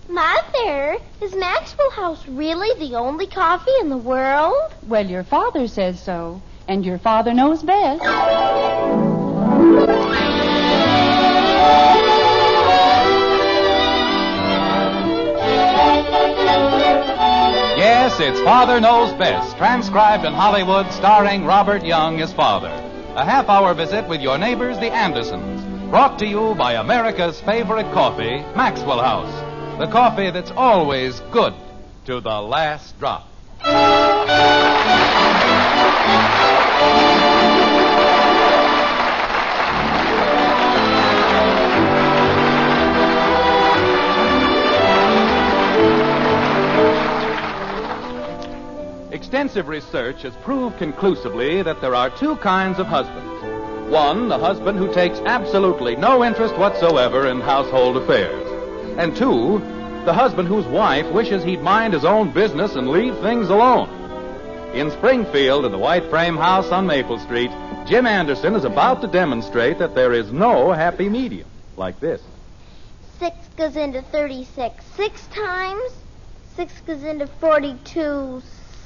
Mother, is Maxwell House really the only coffee in the world? Well, your father says so, and your father knows best. Yes, it's Father Knows Best, transcribed in Hollywood, starring Robert Young as father. A half-hour visit with your neighbors, the Andersons. Brought to you by America's favorite coffee, Maxwell House. The coffee that's always good to the last drop. Extensive research has proved conclusively that there are two kinds of husbands. One, the husband who takes absolutely no interest whatsoever in household affairs. And two, the husband whose wife wishes he'd mind his own business and leave things alone. In Springfield, in the white frame house on Maple Street, Jim Anderson is about to demonstrate that there is no happy medium like this. 6 goes into 36 6 times. 6 goes into 42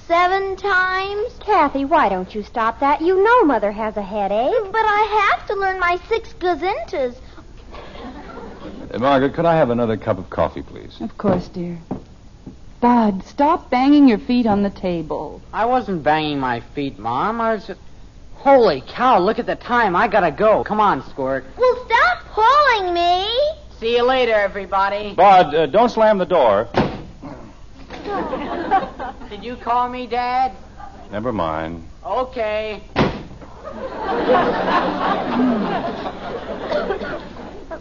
7 times. Kathy, why don't you stop that? You know Mother has a headache. But I have to learn my 6 gazintas. Margaret, could I have another cup of coffee, please? Of course, dear. Bud, stop banging your feet on the table. I wasn't banging my feet, Mom. I was just... Holy cow, look at the time. I gotta go. Come on, Squirt. Well, stop pulling me. See you later, everybody. Bud, don't slam the door. Did you call me, Dad? Never mind. Okay.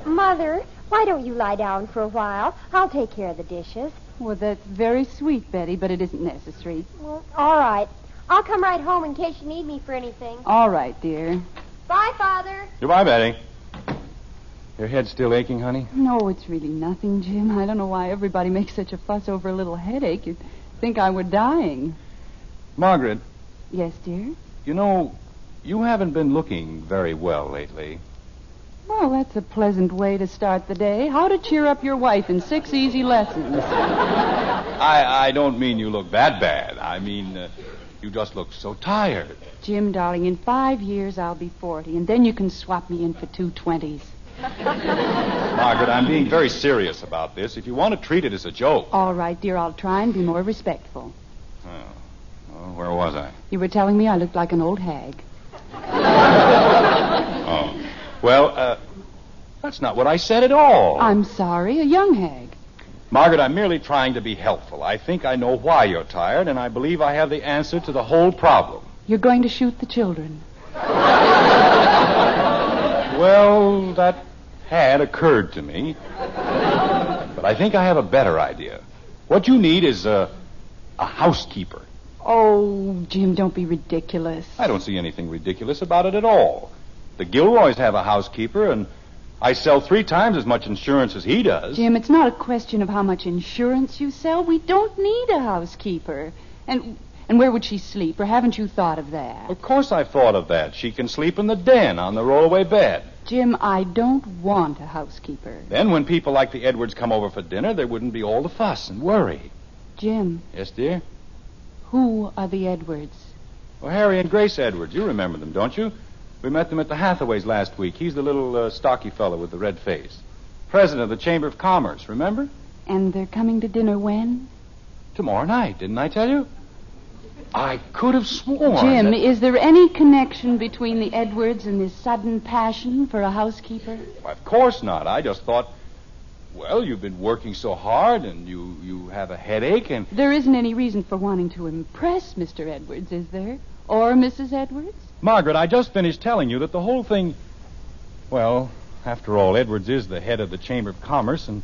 Mother, why don't you lie down for a while? I'll take care of the dishes. Well, that's very sweet, Betty, but it isn't necessary. Well, all right. I'll come right home in case you need me for anything. All right, dear. Bye, Father. Goodbye, Betty. Your head still aching, honey? No, it's really nothing, Jim. I don't know why everybody makes such a fuss over a little headache. You'd think I were dying. Margaret. Yes, dear? You know, you haven't been looking very well lately. Well, that's a pleasant way to start the day. How to cheer up your wife in 6 easy lessons. I don't mean you look that bad. I mean, you just look so tired. Jim, darling, in 5 years I'll be 40, and then you can swap me in for 2 20s. Margaret, I'm being very serious about this. If you want to treat it as a joke. All right, dear, I'll try and be more respectful. Oh, where was I? You were telling me I looked like an old hag. Oh. Well, that's not what I said at all. I'm sorry, a young hag. Margaret, I'm merely trying to be helpful. I think I know why you're tired, and I believe I have the answer to the whole problem. You're going to shoot the children. Well, that had occurred to me. But I think I have a better idea. What you need is a housekeeper. Oh, Jim, don't be ridiculous. I don't see anything ridiculous about it at all. The Gilroys have a housekeeper, and I sell 3 times as much insurance as he does. Jim, it's not a question of how much insurance you sell. We don't need a housekeeper. And where would she sleep, or haven't you thought of that? Of course I've thought of that. She can sleep in the den on the rollaway bed. Jim, I don't want a housekeeper. Then when people like the Edwards come over for dinner, there wouldn't be all the fuss and worry. Jim. Yes, dear? Who are the Edwards? Well, Harry and Grace Edwards. You remember them, don't you? We met them at the Hathaways last week. He's the little stocky fellow with the red face. President of the Chamber of Commerce, remember? And they're coming to dinner when? Tomorrow night, didn't I tell you? I could have sworn. Jim, that... is there any connection between the Edwards and this sudden passion for a housekeeper? Well, of course not. I just thought, well, you've been working so hard and you have a headache and... There isn't any reason for wanting to impress Mr. Edwards, is there? Or Mrs. Edwards? Margaret, I just finished telling you that the whole thing... Well, after all, Edwards is the head of the Chamber of Commerce, and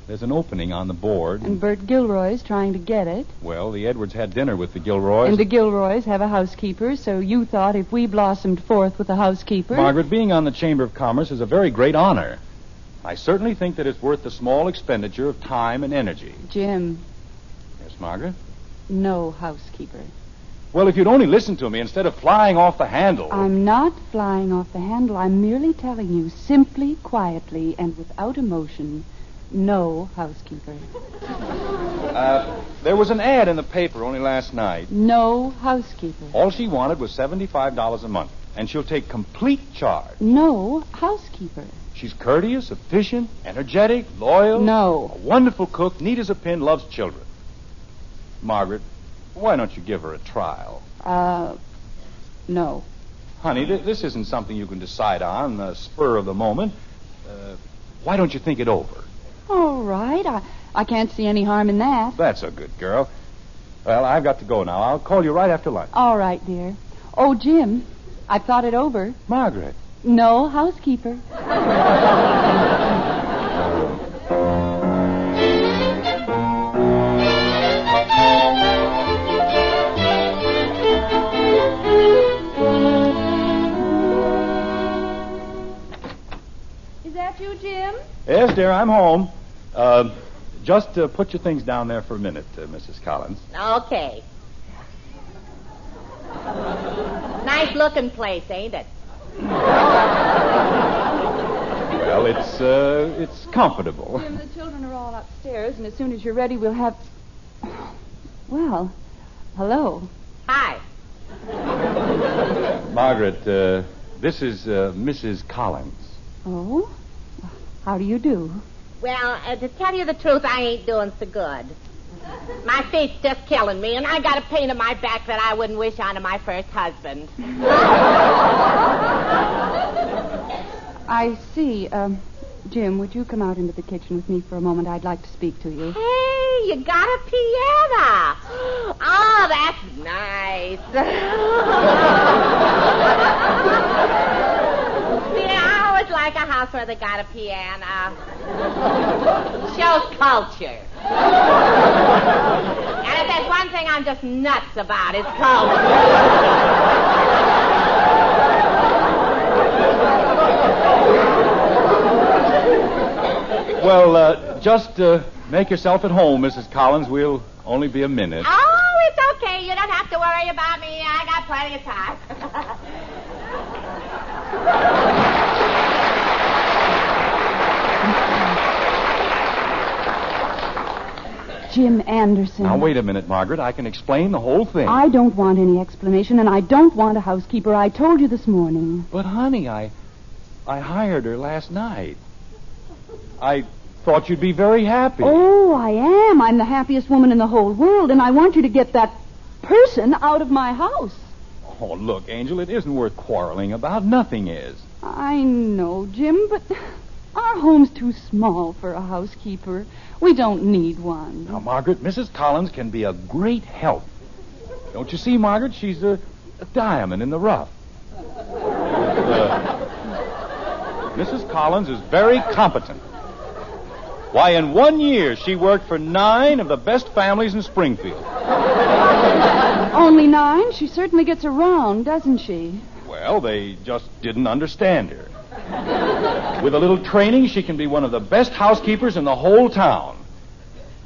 there's an opening on the board. And Bert Gilroy's trying to get it. Well, the Edwards had dinner with the Gilroys. And the Gilroys have a housekeeper, so you thought if we blossomed forth with a housekeeper... Margaret, being on the Chamber of Commerce is a very great honor. I certainly think that it's worth the small expenditure of time and energy. Jim. Yes, Margaret? No housekeeper. Well, if you'd only listen to me instead of flying off the handle... I'm not flying off the handle. I'm merely telling you, simply, quietly, and without emotion, No, housekeeper. There was an ad in the paper only last night. No, housekeeper. All she wanted was $75 a month, and she'll take complete charge. No, housekeeper. She's courteous, efficient, energetic, loyal. No. A wonderful cook, neat as a pin, loves children. Margaret, why don't you give her a trial? No. Honey, this isn't something you can decide on the spur of the moment. Why don't you think it over? All right. I can't see any harm in that. That's a good girl. Well, I've got to go now. I'll call you right after lunch. All right, dear. Oh, Jim, I've thought it over. Margaret. No, housekeeper. Is that you, Jim? Yes, dear, I'm home. Just put your things down there for a minute, Mrs. Collins. Okay. Nice looking place, ain't it? Well, it's comfortable. Jim, the children are all upstairs, and as soon as you're ready, we'll have... Well, hello. Hi. Margaret, this is Mrs. Collins. Oh? How do you do? Well, to tell you the truth, I ain't doing so good. My feet's just killing me, and I got a pain in my back that I wouldn't wish on to my first husband. I see. Jim, would you come out into the kitchen with me for a moment? I'd like to speak to you. Hey, you got a piano. Oh, that's nice. See, I always like a house where they got a piano. Shows culture. And if there's one thing I'm just nuts about, it's culture. Well, just make yourself at home, Mrs. Collins. We'll only be a minute. Oh, it's okay. You don't have to worry about me. I got plenty of time. Jim Anderson. Now, wait a minute, Margaret. I can explain the whole thing. I don't want any explanation, and I don't want a housekeeper. I told you this morning. But, honey, I hired her last night. I thought you'd be very happy. Oh, I am. I'm the happiest woman in the whole world, and I want you to get that person out of my house. Oh, look, Angel, it isn't worth quarreling about. Nothing is. I know, Jim, but our home's too small for a housekeeper. We don't need one. Now, Margaret, Mrs. Collins can be a great help. Don't you see, Margaret? She's a diamond in the rough. Mrs. Collins is very competent. Why, in 1 year, she worked for 9 of the best families in Springfield. Only 9? She certainly gets around, doesn't she? Well, they just didn't understand her. With a little training, she can be one of the best housekeepers in the whole town.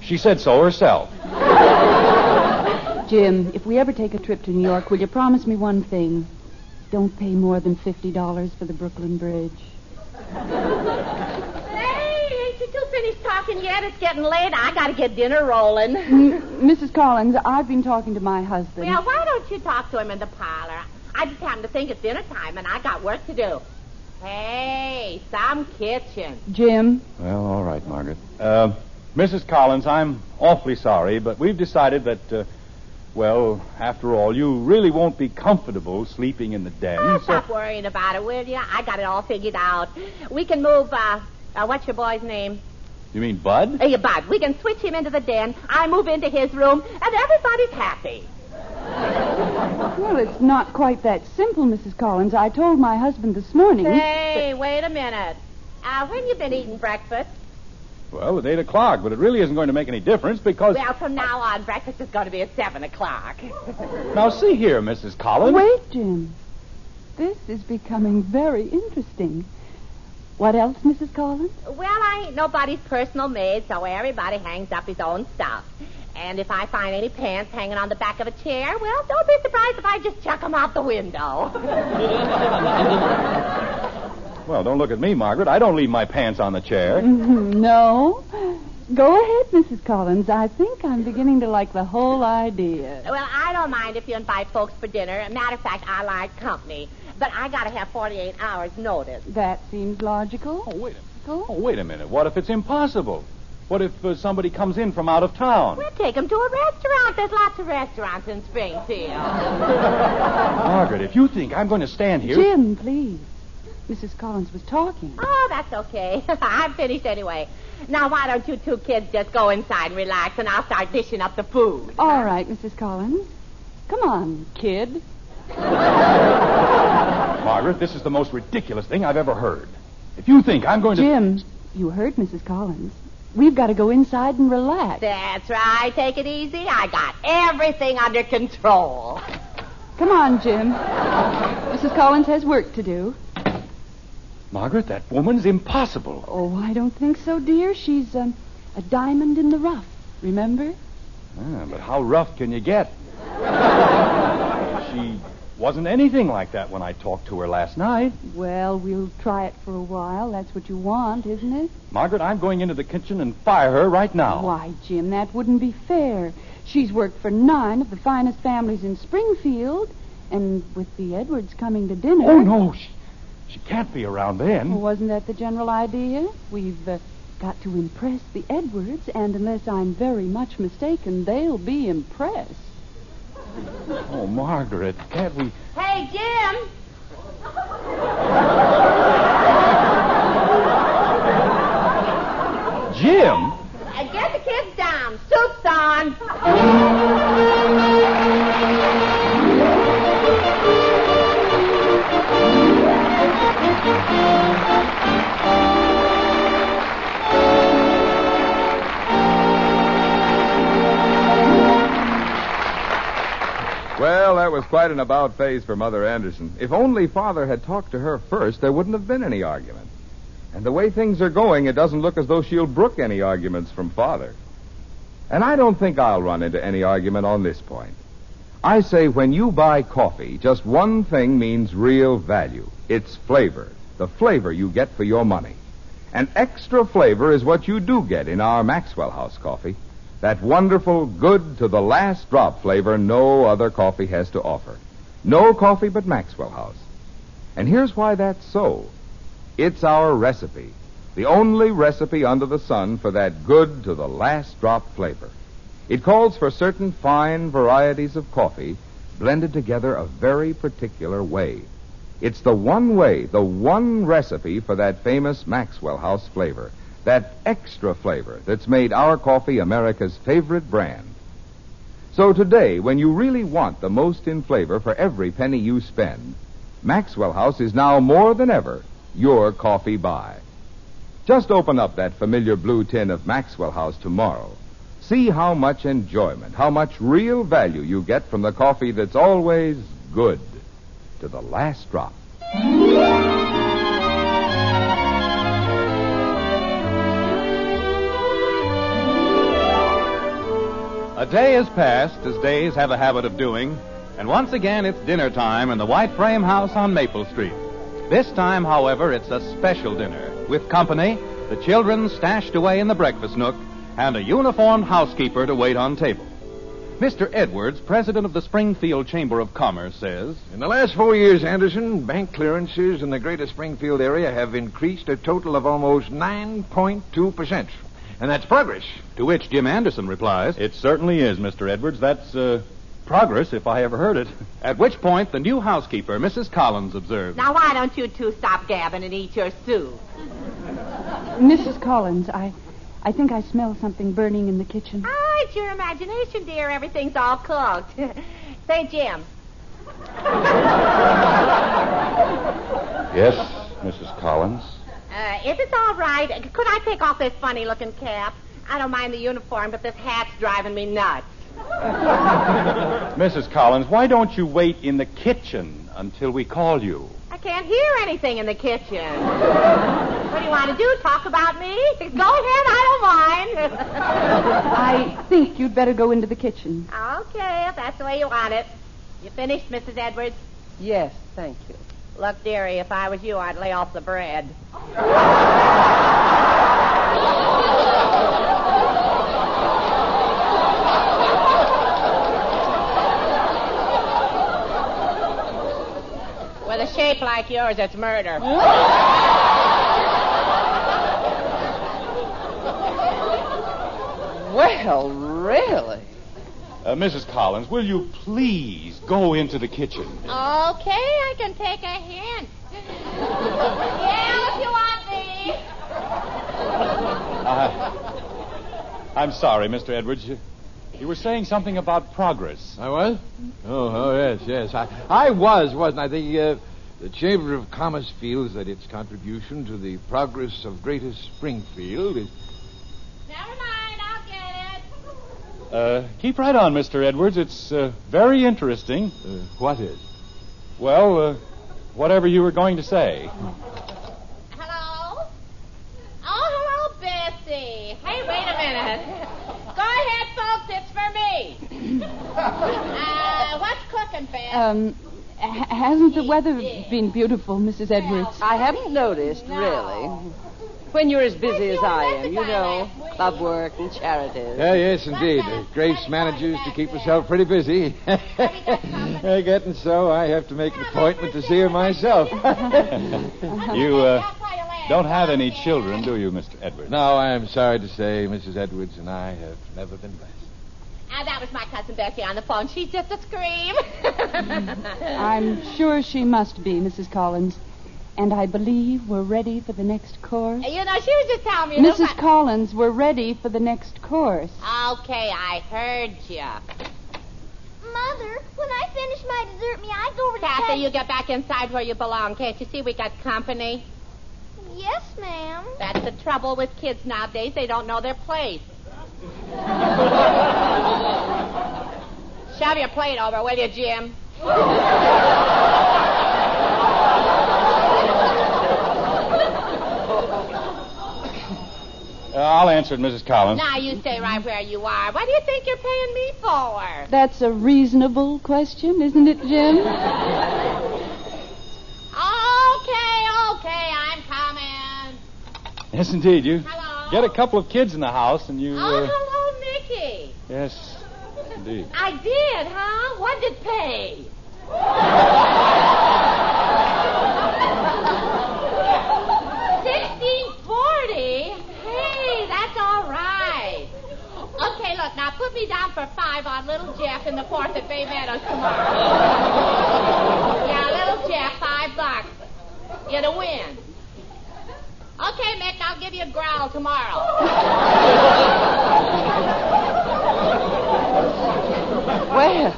She said so herself. Jim, if we ever take a trip to New York, will you promise me one thing? Don't pay more than $50 for the Brooklyn Bridge. Hey, ain't you two finished talking yet? It's getting late. I got to get dinner rolling. Mrs. Collins, I've been talking to my husband. Well, why don't you talk to him in the parlor? I just happened to think it's dinner time, and I got work to do. Hey, some kitchen. Jim? Well, all right, Margaret. Mrs. Collins, I'm awfully sorry, but we've decided that, well, after all, you really won't be comfortable sleeping in the den. Oh, stop worrying about it, will you? I got it all figured out. We can move, what's your boy's name? You mean Bud? Hey, Bud. We can switch him into the den. I move into his room, and everybody's happy. Well, it's not quite that simple, Mrs. Collins. I told my husband this morning. Hey, wait a minute. When you been eating breakfast? Well, at 8 o'clock, but it really isn't going to make any difference because... Well, from now on, breakfast is going to be at 7 o'clock. Now, see here, Mrs. Collins. Wait, Jim. This is becoming very interesting. What else, Mrs. Collins? Well, I ain't nobody's personal maid, so everybody hangs up his own stuff. And if I find any pants hanging on the back of a chair, well, don't be surprised if I just chuck them out the window. Well, don't look at me, Margaret. I don't leave my pants on the chair. No. Go ahead, Mrs. Collins. I think I'm beginning to like the whole idea. Well, I don't mind if you invite folks for dinner. Matter of fact, I like company. But I got to have 48 hours notice. That seems logical. Oh, wait a minute. What if it's impossible? What if somebody comes in from out of town? We'll take them to a restaurant. There's lots of restaurants in Springfield. Margaret, if you think I'm going to stand here... Jim, please. Mrs. Collins was talking. Oh, that's okay. I'm finished anyway. Now, why don't you two kids just go inside and relax, and I'll start dishing up the food. All right, Mrs. Collins. Come on, kid. Margaret, this is the most ridiculous thing I've ever heard. If you think I'm going to... Jim, you heard Mrs. Collins. We've got to go inside and relax. That's right. Take it easy. I got everything under control. Come on, Jim. Mrs. Collins has work to do. Margaret, that woman's impossible. Oh, I don't think so, dear. She's a diamond in the rough, remember? But how rough can you get? She wasn't anything like that when I talked to her last night. Well, we'll try it for a while. That's what you want, isn't it? Margaret, I'm going into the kitchen and fire her right now. Why, Jim, that wouldn't be fair. She's worked for 9 of the finest families in Springfield, and with the Edwards coming to dinner... Oh, no, she can't be around then. Well, wasn't that the general idea? We've got to impress the Edwards, and unless I'm very much mistaken, they'll be impressed. Oh, Margaret, can't we... Hey, Jim! Jim? Get the kids down. Soup's on. Well, that was quite an about face for Mother Anderson. If only Father had talked to her first, there wouldn't have been any argument. And the way things are going, it doesn't look as though she'll brook any arguments from Father. And I don't think I'll run into any argument on this point. I say when you buy coffee, just one thing means real value. It's flavor. The flavor you get for your money. And extra flavor is what you do get in our Maxwell House coffee. That wonderful, good to the last drop flavor no other coffee has to offer. No coffee but Maxwell House. And here's why that's so. It's our recipe. The only recipe under the sun for that good to the last drop flavor. It calls for certain fine varieties of coffee blended together a very particular way. It's the one way, the one recipe for that famous Maxwell House flavor. That extra flavor that's made our coffee America's favorite brand. So today, when you really want the most in flavor for every penny you spend, Maxwell House is now more than ever your coffee buy. Just open up that familiar blue tin of Maxwell House tomorrow. See how much enjoyment, how much real value you get from the coffee that's always good to the last drop. A day has passed, as days have a habit of doing, and once again it's dinner time in the White Frame House on Maple Street. This time, however, it's a special dinner, with company, the children stashed away in the breakfast nook, and a uniformed housekeeper to wait on table. Mr. Edwards, president of the Springfield Chamber of Commerce, says... In the last 4 years, Anderson, bank clearances in the greater Springfield area have increased a total of almost 9.2%. And that's progress. To which Jim Anderson replies... It certainly is, Mr. Edwards. That's progress, if I ever heard it. At which point, the new housekeeper, Mrs. Collins, observed... Now, why don't you two stop gabbing and eat your soup? Mrs. Collins, I think I smell something burning in the kitchen. Oh, it's your imagination, dear. Everything's all cooked. Say, Jim. Yes, Mrs. Collins. If it's all right, could I take off this funny-looking cap? I don't mind the uniform, but this hat's driving me nuts. Mrs. Collins, why don't you wait in the kitchen until we call you? I can't hear anything in the kitchen. What do you want to do, talk about me? Go ahead, I don't mind. I think you'd better go into the kitchen. Okay, if that's the way you want it. You finished, Mrs. Edwards? Yes, thank you. Look, dearie, if I was you, I'd lay off the bread. With a shape like yours, it's murder. Well, really? Mrs. Collins, will you please go into the kitchen? Okay, I can take a hint. Yeah, if you want me. I'm sorry, Mr. Edwards. You were saying something about progress. I was? Oh, yes. I wasn't I? The Chamber of Commerce feels that its contribution to the progress of Greater Springfield is... Never mind, I'll get it. Keep right on, Mr. Edwards. It's very interesting. What is? Well, whatever you were going to say. Hello? Oh, hello, Bessie. Hey, wait a minute. Go ahead, folks. It's for me. What's cooking, Bess? Hasn't the weather been beautiful, Mrs. Edwards? I haven't noticed, really. When you're as busy as I am, you know, club work and charities. Yes, indeed. Grace manages to keep herself pretty busy. Getting so, I have to make an appointment to see her myself. You don't have any children, do you, Mr. Edwards? No, I am sorry to say Mrs. Edwards and I have never been blessed. That was my cousin Bessie on the phone. She's just a scream. I'm sure she must be, Mrs. Collins. And I believe we're ready for the next course. You know, she was just telling me... Mrs. Collins, we're ready for the next course. Okay, I heard you. Mother, when I finish my dessert, may I go over to Kathy, you get back inside where you belong. Can't you see we got company? Yes, ma'am. That's the trouble with kids nowadays. They don't know their place. Shove your plate over, will you, Jim? I'll answer it, Mrs. Collins. Now, you stay right where you are. What do you think you're paying me for? That's a reasonable question, isn't it, Jim? Okay, I'm coming. Yes, indeed. You Hello? get a couple of kids in the house and you... hello, Mickey. Yes, indeed. I did, huh? What did it pay? $16.40. Hey, that's all right. Okay, look, now put me down for 5 on little Jeff in the 4th at Bay Meadows tomorrow. Yeah, little Jeff, $5. You're to win. Okay, Mick, I'll give you a growl tomorrow. Well,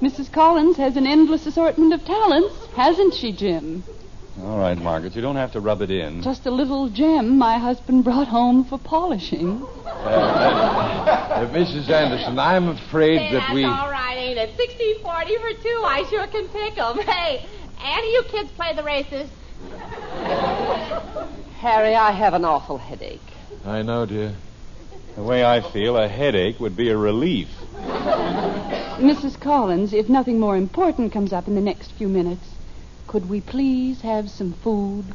Mrs. Collins has an endless assortment of talents, hasn't she, Jim? All right, Margaret, you don't have to rub it in. Just a little gem my husband brought home for polishing. Mrs. Anderson, I'm afraid that we... That's all right, ain't it? $16.40 for 2. I sure can pick 'em. Hey, any of you kids play the races? Harry, I have an awful headache. I know, dear. The way I feel, a headache would be a relief. Mrs. Collins, if nothing more important comes up in the next few minutes, could we please have some food?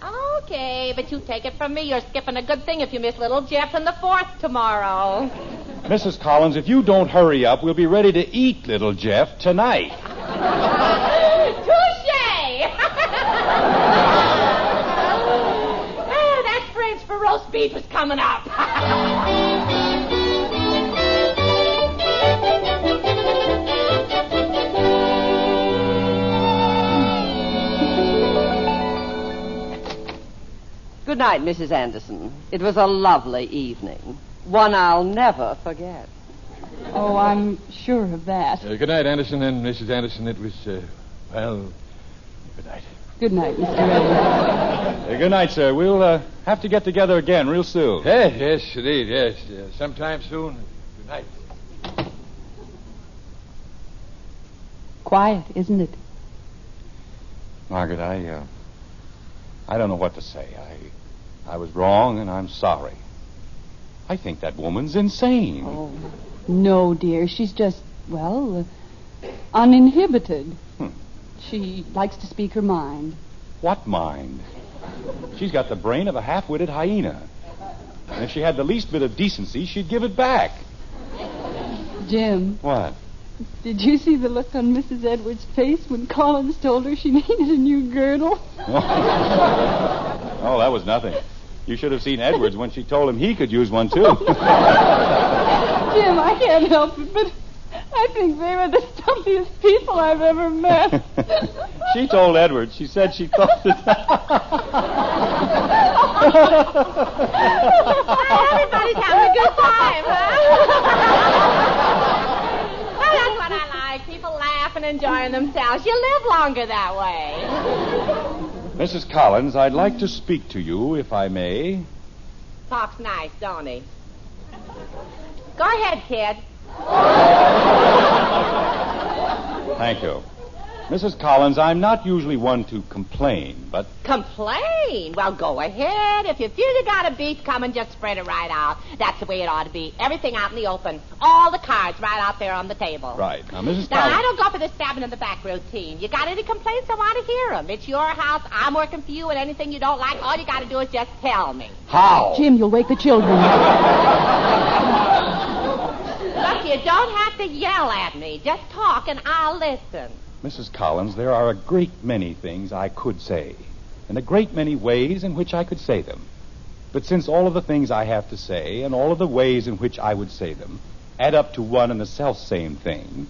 Okay, but you take it from me. You're skipping a good thing if you miss little Jeff in the 4th tomorrow. Mrs. Collins, if you don't hurry up, we'll be ready to eat little Jeff tonight. Touche! That French for roast beef is coming up. Good night, Mrs. Anderson. It was a lovely evening. One I'll never forget. Oh, I'm sure of that. Good night, Anderson and Mrs. Anderson. It was, good night. Good night, Mr. Edwards. Good night, sir. We'll have to get together again real soon. Yes, indeed, yes. Sometime soon. Good night. Quiet, isn't it? Margaret, I don't know what to say. I was wrong, and I'm sorry. I think that woman's insane. Oh, no, dear. She's just, well, uninhibited. She likes to speak her mind. What mind? She's got the brain of a half-witted hyena. And if she had the least bit of decency, she'd give it back. Jim. What? Did you see the look on Mrs. Edwards' face when Collins told her she needed a new girdle? Oh, that was nothing. You should have seen Edwards when she told him he could use one, too. Jim, I can't help it, but I think they were the stumpiest people I've ever met. She told Edwards. She said she thought that... Everybody's having a good time, huh? Well, that's what I like. People laugh and enjoying themselves. You live longer that way. Mrs. Collins, I'd like to speak to you, if I may. Talks nice, don't he? Go ahead, kid. Thank you. Mrs. Collins, I'm not usually one to complain, but... Complain? Well, go ahead. If you feel you got a beef coming, just spread it right out. That's the way it ought to be. Everything out in the open. All the cards right out there on the table. Right. Now, Mrs. Now, Collins... I don't go for the stabbing in the back routine. You got any complaints, I want to hear them. It's your house. I'm working for you, and anything you don't like, all you got to do is just tell me. How? Jim, you'll wake the children. Look, you don't have to yell at me. Just talk, and I'll listen. Mrs. Collins, there are a great many things I could say, and a great many ways in which I could say them. But since all of the things I have to say, and all of the ways in which I would say them, add up to one and the self-same thing,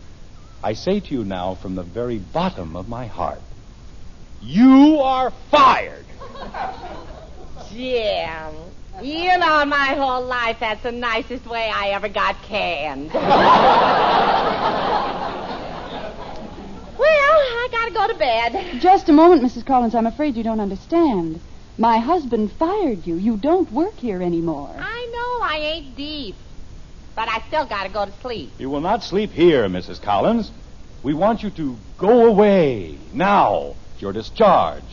I say to you now from the very bottom of my heart, you are fired! Jim, you know my whole life that's the nicest way I ever got canned. Well, I gotta go to bed. Just a moment, Mrs. Collins. I'm afraid you don't understand. My husband fired you. You don't work here anymore. I know I ain't deep, but I still gotta go to sleep. You will not sleep here, Mrs. Collins. We want you to go away now. You're discharged.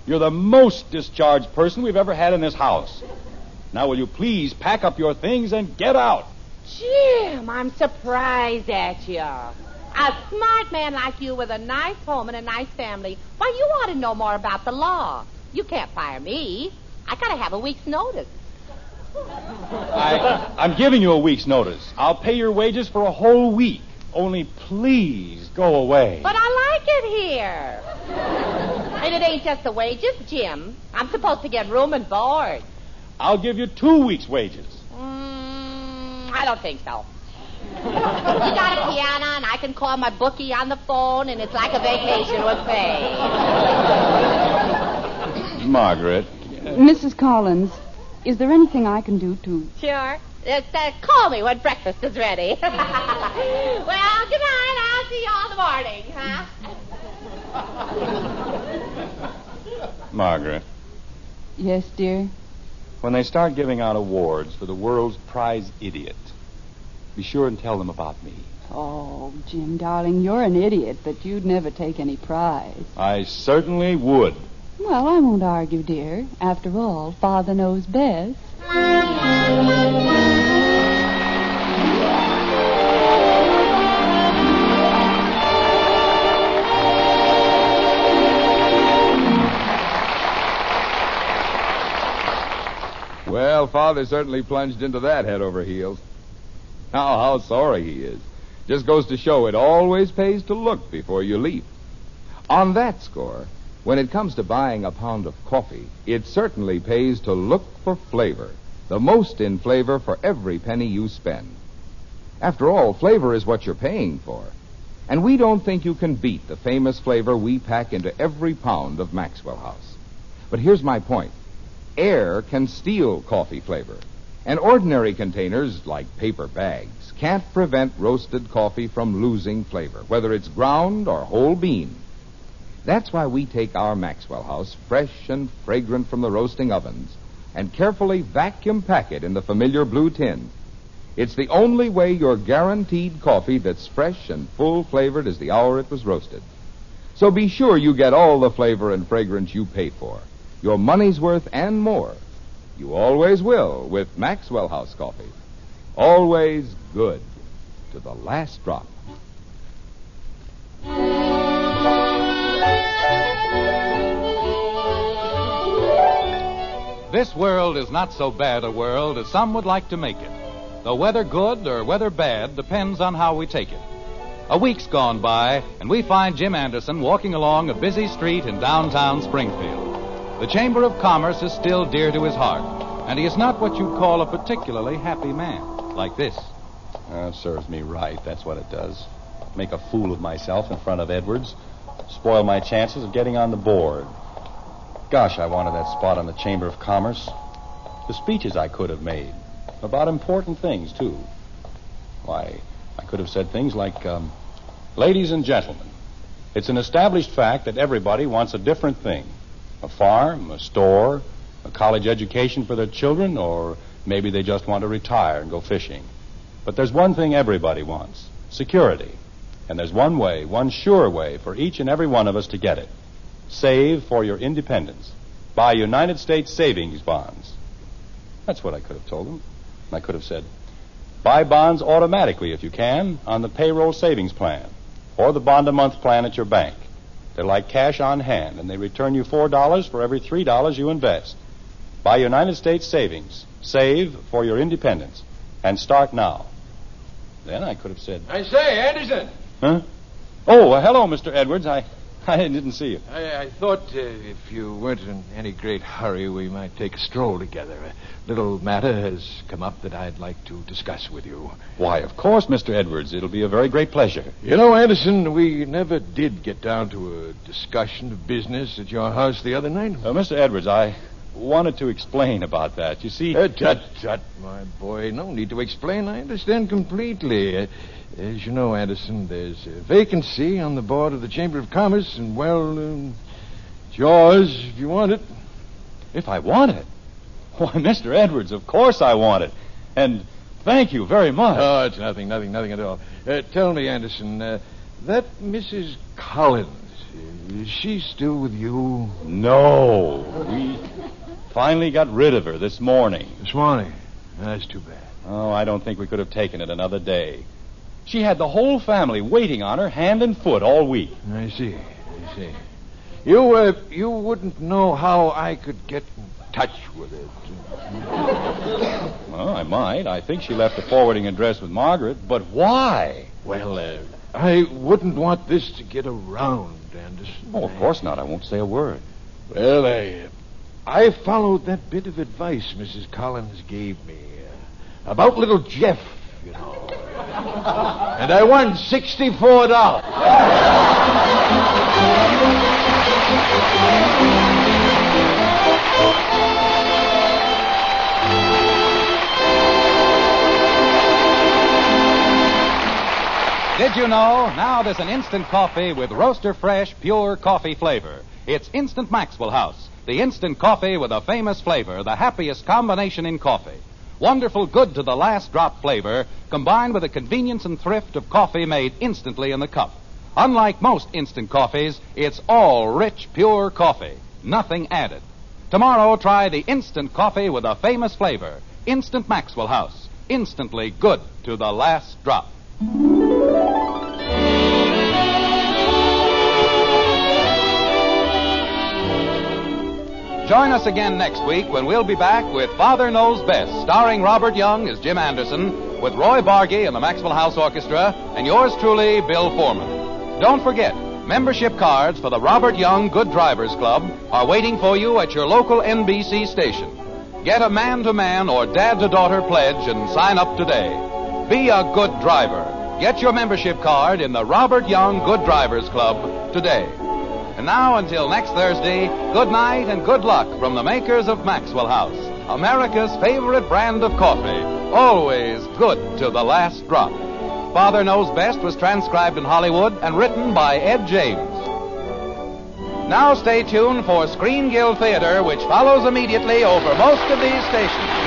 You're the most discharged person we've ever had in this house. Now, will you please pack up your things and get out? Jim, I'm surprised at you. A smart man like you with a nice home and a nice family. Why, you ought to know more about the law. You can't fire me. I gotta have a week's notice. I'm giving you a week's notice. I'll pay your wages for a whole week. Only please go away. But I like it here. And it ain't just the wages, Jim. I'm supposed to get room and board. I'll give you 2 weeks' wages. I don't think so. You got a piano, and I can call my bookie on the phone, and it's like a vacation with pay. Margaret. Mrs. Collins, is there anything I can do to... Sure. Just call me when breakfast is ready. Well, good night. I'll see you all in the morning, huh? Margaret. Yes, dear? When they start giving out awards for the world's prize idiot, be sure and tell them about me. Oh, Jim, darling, you're an idiot, but you'd never take any prize. I certainly would. Well, I won't argue, dear. After all, Father knows best. Well, Father certainly plunged into that head over heels. Now, how sorry he is. Just goes to show it always pays to look before you leap. On that score, when it comes to buying a pound of coffee, it certainly pays to look for flavor. The most in flavor for every penny you spend. After all, flavor is what you're paying for. And we don't think you can beat the famous flavor we pack into every pound of Maxwell House. But here's my point. Air can steal coffee flavor. And ordinary containers, like paper bags, can't prevent roasted coffee from losing flavor, whether it's ground or whole bean. That's why we take our Maxwell House, fresh and fragrant from the roasting ovens, and carefully vacuum pack it in the familiar blue tin. It's the only way you're guaranteed coffee that's fresh and full-flavored as the hour it was roasted. So be sure you get all the flavor and fragrance you pay for, your money's worth and more. You always will with Maxwell House coffee. Always good to the last drop. This world is not so bad a world as some would like to make it. Though whether good or whether bad depends on how we take it. A week's gone by, and we find Jim Anderson walking along a busy street in downtown Springfield. The Chamber of Commerce is still dear to his heart, and he is not what you'd call a particularly happy man, like this. It serves me right, that's what it does. Make a fool of myself in front of Edwards. Spoil my chances of getting on the board. Gosh, I wanted that spot on the Chamber of Commerce. The speeches I could have made. About important things, too. Why, I could have said things like, ladies and gentlemen, it's an established fact that everybody wants a different thing. A farm, a store, a college education for their children, or maybe they just want to retire and go fishing. But there's one thing everybody wants, security. And there's one way, one sure way for each and every one of us to get it. Save for your independence. Buy United States savings bonds. That's what I could have told them. I could have said, buy bonds automatically if you can on the payroll savings plan or the bond-a-month plan at your bank. They're like cash on hand, and they return you $4 for every $3 you invest. Buy United States savings. Save for your independence. And start now. Then I could have said... I say, Anderson! Huh? Oh, hello, Mr. Edwards. I didn't see you. I thought if you weren't in any great hurry, we might take a stroll together. A little matter has come up that I'd like to discuss with you. Why, of course, Mr. Edwards. It'll be a very great pleasure. You know, Anderson, we never did get down to a discussion of business at your house the other night. Mr. Edwards, I wanted to explain about that. You see... Tut, my boy. No need to explain. I understand completely. As you know, Anderson, there's a vacancy on the board of the Chamber of Commerce, and, well, it's yours if you want it. If I want it? Why, Mr. Edwards, of course I want it. And thank you very much. Oh, it's nothing at all. Tell me, Anderson, that Mrs. Collins, is she still with you? No. We finally got rid of her this morning. This morning? That's too bad. Oh, I don't think we could have taken it another day. She had the whole family waiting on her hand and foot all week. I see. You wouldn't know how I could get in touch with it. Well, I might. I think she left a forwarding address with Margaret, but why? Well, I wouldn't want this to get around, Anderson. Oh, of course not. I won't say a word. Well, I followed that bit of advice Mrs. Collins gave me about little Jeff, you know. And I won $64. Did you know? Now there's an instant coffee with roaster fresh, pure coffee flavor. It's Instant Maxwell House, the instant coffee with a famous flavor, the happiest combination in coffee. Wonderful, good to the last drop flavor, combined with the convenience and thrift of coffee made instantly in the cup. Unlike most instant coffees, it's all rich, pure coffee. Nothing added. Tomorrow, try the instant coffee with a famous flavor. Instant Maxwell House. Instantly good to the last drop. Join us again next week when we'll be back with Father Knows Best, starring Robert Young as Jim Anderson, with Roy Bargy and the Maxwell House Orchestra, and yours truly, Bill Foreman. Don't forget, membership cards for the Robert Young Good Drivers Club are waiting for you at your local NBC station. Get a man-to-man or dad-to-daughter pledge and sign up today. Be a good driver. Get your membership card in the Robert Young Good Drivers Club today. And now, until next Thursday, good night and good luck from the makers of Maxwell House, America's favorite brand of coffee, always good to the last drop. Father Knows Best was transcribed in Hollywood and written by Ed James. Now stay tuned for Screen Guild Theater, which follows immediately over most of these stations.